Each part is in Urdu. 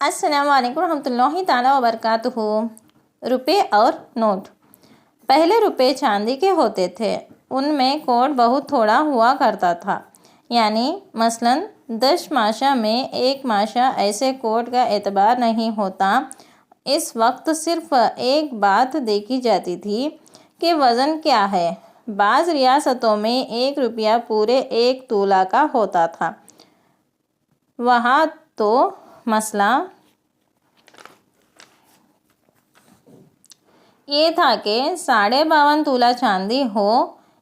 السلام علیکم ورحمۃ اللہ تعالیٰ وبرکاتہ۔ روپے اور نوٹ۔ پہلے روپے چاندی کے ہوتے تھے، ان میں کوٹ بہت تھوڑا ہوا کرتا تھا، یعنی مثلاً 10 ماشا میں 1 ماشا ایسے کوٹ کا اعتبار نہیں ہوتا۔ اس وقت صرف ایک بات دیکھی جاتی تھی کہ وزن کیا ہے۔ بعض ریاستوں میں 1 روپیہ پورے 1 تولہ کا ہوتا تھا۔ وہاں تو مسئلہ یہ تھا کہ 52.5 تولہ چاندی ہو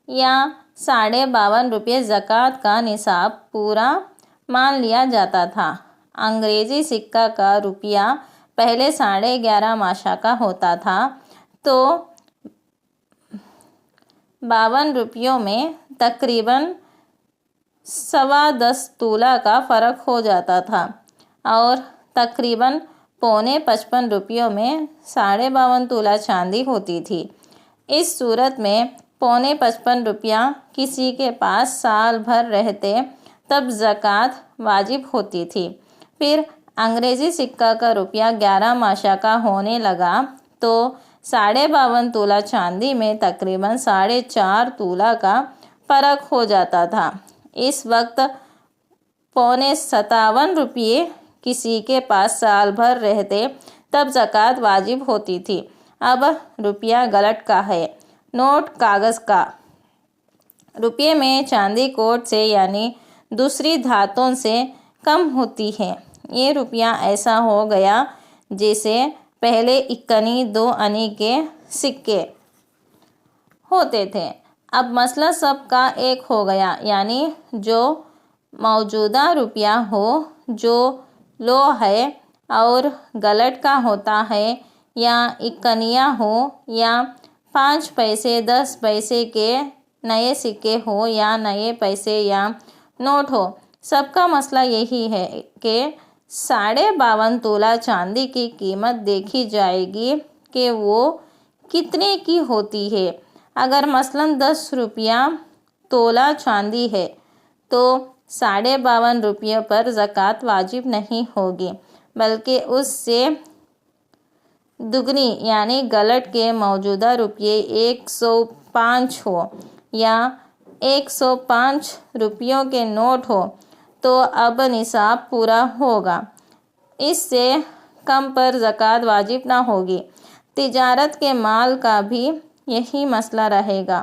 یا 52.5 روپے زکوٰۃ کا نصاب پورا مان لیا جاتا تھا۔ انگریزی سکہ کا روپیہ پہلے 11.5 ماشا کا ہوتا تھا تو 52 روپیوں میں تقریباً 10.25 تولہ کا فرق ہو جاتا تھا اور تقریباً 55 روپیوں میں 52.5 تولہ چاندی ہوتی تھی۔ اس صورت میں 55 روپیہ کسی کے پاس سال بھر رہتے تب زکوٰۃ واجب ہوتی تھی۔ پھر انگریزی سکہ کا روپیہ 11 ماشا کا ہونے لگا تو 52.5 تولہ چاندی میں تقریباً 4.5 تولہ کا فرق ہو جاتا تھا۔ اس وقت 57 روپیے کسی کے پاس سال بھر رہتے تب زکوٰۃ واجب ہوتی تھی۔ اب روپیہ گلٹ کا ہے، نوٹ کاغذ کا۔ روپیے میں چاندی کوٹ سے یعنی دوسری دھاتوں سے کم ہوتی ہے۔ یہ روپیہ ایسا ہو گیا جیسے پہلے 1 آنے 2 آنے کے سکے ہوتے تھے۔ اب مسئلہ سب کا ایک ہو گیا، یعنی جو موجودہ روپیہ ہو جو لو ہے اور گلٹ کا ہوتا ہے، یا 1 آنیاں ہو یا 5 پیسے 10 پیسے کے نئے سکے ہو یا نئے پیسے یا نوٹ ہو، سب کا مسئلہ یہی ہے کہ 52.5 تولہ چاندی کی قیمت دیکھی جائے گی کہ وہ کتنے کی ہوتی ہے۔ اگر مثلاً 10 روپیہ تولہ چاندی ہے تو 52.5 روپیوں پر زکوٰۃ واجب نہیں ہوگی، بلکہ اس سے دگنی یعنی گلٹ کے موجودہ روپیے 105 ہو یا 105 روپیوں کے نوٹ ہو تو اب نصاب پورا ہوگا، اس سے کم پر زکوٰۃ واجب نہ ہوگی۔ تجارت کے مال کا بھی یہی مسئلہ رہے گا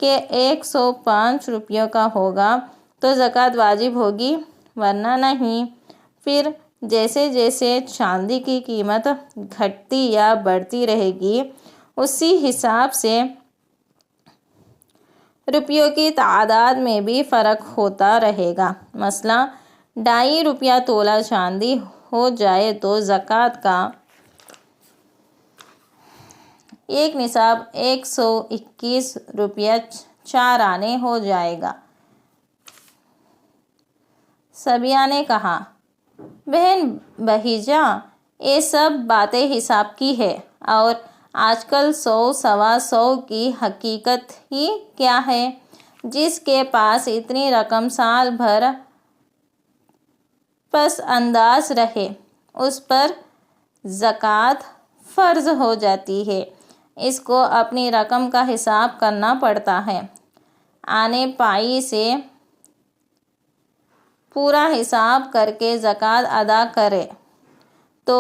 کہ 105 روپیوں کا ہوگا تو زکوٰۃ واجب ہوگی ورنہ نہیں۔ پھر جیسے جیسے چاندی کی قیمت گھٹتی یا بڑھتی رہے گی، اسی حساب سے روپیوں کی تعداد میں بھی فرق ہوتا رہے گا۔ مثلا 2.5 روپیہ تولہ چاندی ہو جائے تو زکوٰۃ کا ایک نصاب 121 روپیہ 4 آنے ہو جائے گا۔ سبیہ نے کہا، بہن بھیجا، یہ سب باتیں حساب کی ہے اور آج کل 100 سوا 100 کی حقیقت ہی کیا ہے؟ جس کے پاس اتنی رقم سال بھر پس انداز رہے اس پر زکوٰۃ فرض ہو جاتی ہے۔ اس کو اپنی رقم کا حساب کرنا پڑتا ہے۔ آنے پائی سے پورا حساب کر کے زکوٰۃ ادا کرے تو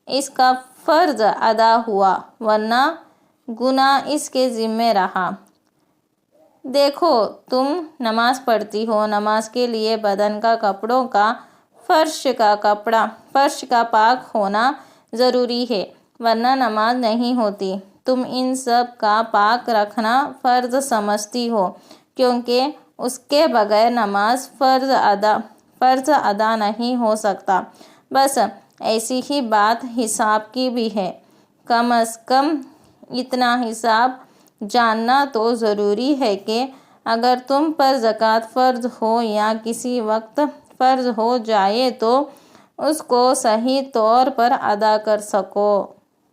اس کا فرض ادا ہوا ورنہ گناہ اس کے ذمہ رہا۔ دیکھو تم نماز پڑھتی ہو، نماز کے لیے بدن کا کپڑوں کا فرش کا پاک ہونا ضروری ہے ورنہ نماز نہیں ہوتی۔ تم ان سب کا پاک رکھنا فرض سمجھتی ہو کیونکہ اس کے بغیر نماز فرض ادا نہیں ہو سکتا۔ بس ایسی ہی بات حساب کی بھی ہے۔ کم از کم اتنا حساب جاننا تو ضروری ہے کہ اگر تم پر زکوٰۃ فرض ہو یا کسی وقت فرض ہو جائے تو اس کو صحیح طور پر ادا کر سکو۔